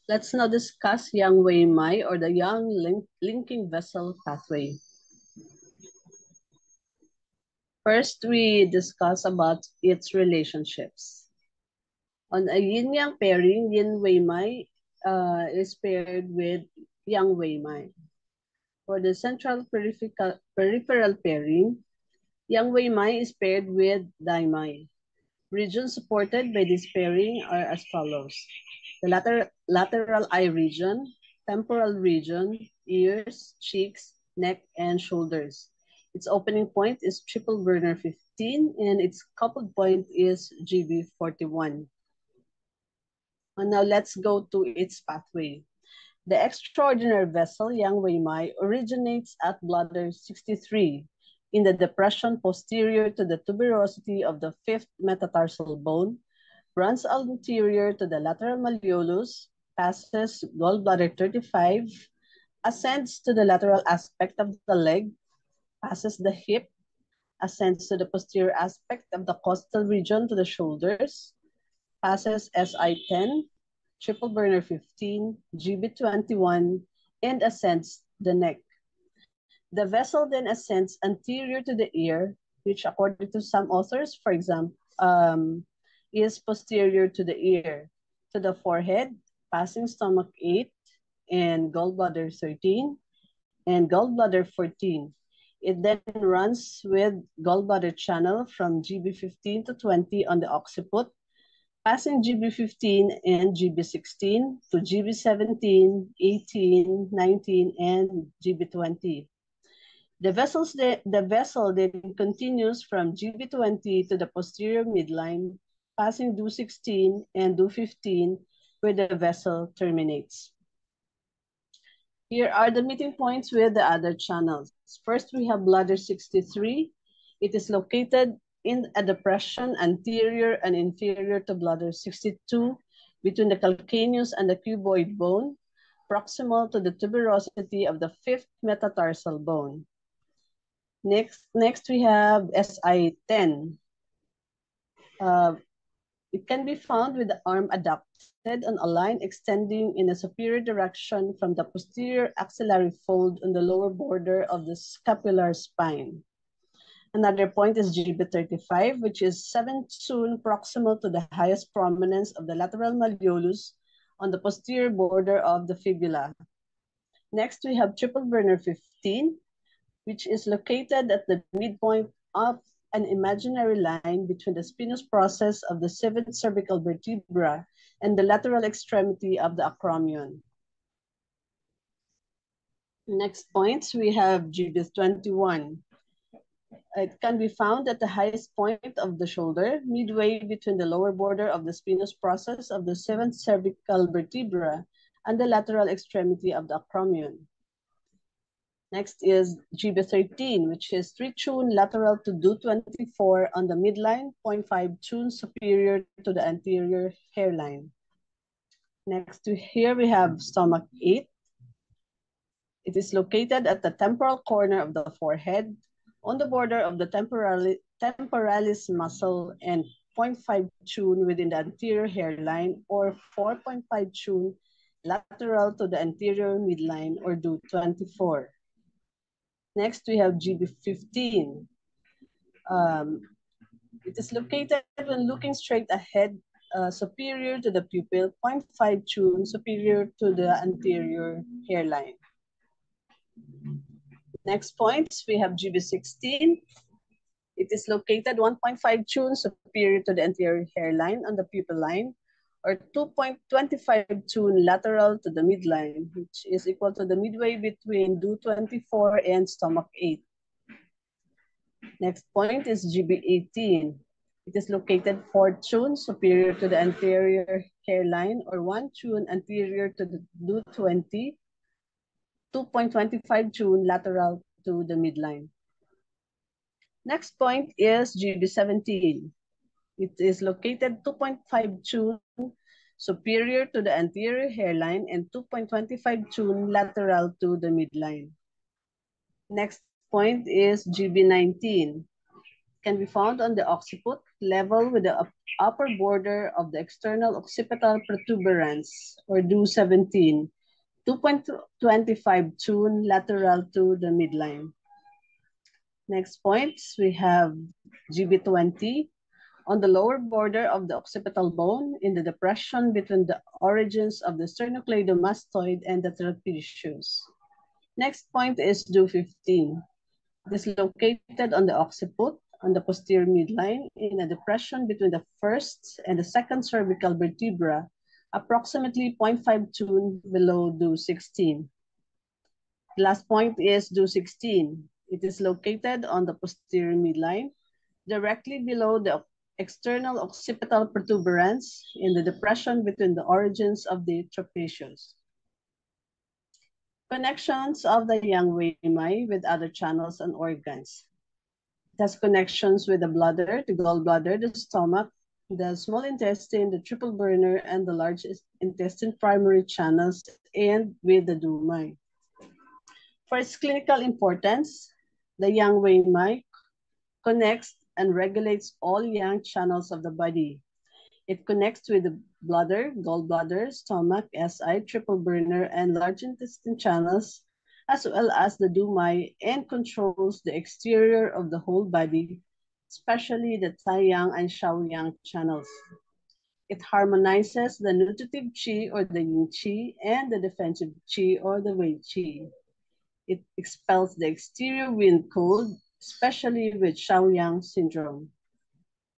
Let's now discuss Yang Wei Mai, or the Yang Linking Vessel Pathway. First, we discuss about its relationships. On a yin-yang pairing, Yin Wei Mai is paired with Yang Wei Mai. For the central peripheral pairing, Yang Wei Mai is paired with Dai Mai. Regions supported by this pairing are as follows: the lateral eye region, temporal region, ears, cheeks, neck, and shoulders. Its opening point is triple burner 15, and its coupled point is GB41. And now let's go to its pathway. The extraordinary vessel Yang Wei Mai originates at bladder 63 in the depression posterior to the tuberosity of the fifth metatarsal bone, runs anterior to the lateral malleolus, passes gallbladder 35, ascends to the lateral aspect of the leg, passes the hip, ascends to the posterior aspect of the costal region to the shoulders, passes SI10, triple burner 15, GB21, and ascends the neck. The vessel then ascends anterior to the ear, which according to some authors, for example, is posterior to the ear, to the forehead, passing stomach 8 and gallbladder 13 and gallbladder 14. It then runs with gallbladder channel from GB15 to 20 on the occiput, passing GB15 and GB16 to GB17, 18, 19, and GB20. The vessel then continues from GB20 to the posterior midline, passing DU16 and DU15, where the vessel terminates. Here are the meeting points with the other channels. First, we have bladder 63. It is located in a depression anterior and inferior to bladder 62, between the calcaneus and the cuboid bone, proximal to the tuberosity of the fifth metatarsal bone. Next we have SI10. It can be found with the arm adducted on a line extending in a superior direction from the posterior axillary fold on the lower border of the scapular spine. Another point is GB35, which is 7th zone proximal to the highest prominence of the lateral malleolus on the posterior border of the fibula. Next, we have triple burner 15, which is located at the midpoint of an imaginary line between the spinous process of the 7th cervical vertebra and the lateral extremity of the acromion. Next points, we have GB21. It can be found at the highest point of the shoulder, midway between the lower border of the spinous process of the 7th cervical vertebra and the lateral extremity of the acromion. Next is GB13, which is 3 tune lateral to DU24 on the midline, 0.5 tune superior to the anterior hairline. Next to here we have stomach 8. It is located at the temporal corner of the forehead, on the border of the temporalis muscle, and 0.5 tune within the anterior hairline, or 4.5 tune lateral to the anterior midline, or DU24. Next, we have GB15. It is located when looking straight ahead, superior to the pupil, 0.5 tune superior to the anterior hairline. Next point, we have GB16. It is located 1.5 tune superior to the anterior hairline on the pupil line, or 2.25 tune lateral to the midline, which is equal to the midway between DU24 and stomach 8. Next point is GB18. It is located 4 tune superior to the anterior hairline, or 1 tune anterior to the DU20, 2.25 tune lateral to the midline. Next point is GB17. It is located 2.5 tune superior to the anterior hairline and 2.25 tune lateral to the midline. Next point is GB19. can be found on the occiput, level with the upper border of the external occipital protuberance, or DO17, 2.25 tune lateral to the midline. Next points, we have GB20 on the lower border of the occipital bone in the depression between the origins of the sternocleidomastoid and the trapezius. Next point is DO15. It is located on the occiput, on the posterior midline, in a depression between the first and the second cervical vertebra, approximately 0.5 tune below DO16. The last point is DO16. It is located on the posterior midline, directly below the external occipital protuberance in the depression between the origins of the trapezius. Connections of the yang weimai with other channels and organs. It has connections with the bladder, the gallbladder, the stomach, the small intestine, the triple burner, and the large intestine primary channels, and with the dumai. For its clinical importance, the yang weimai connects and regulates all yang channels of the body. It connects with the bladder, gallbladder, stomach, SI, triple burner, and large intestine channels, as well as the dumai, and controls the exterior of the whole body, especially the taiyang and shaoyang channels. It harmonizes the nutritive qi or the yin qi and the defensive qi or the wei qi. It expels the exterior wind cold, especially with Shaoyang syndrome.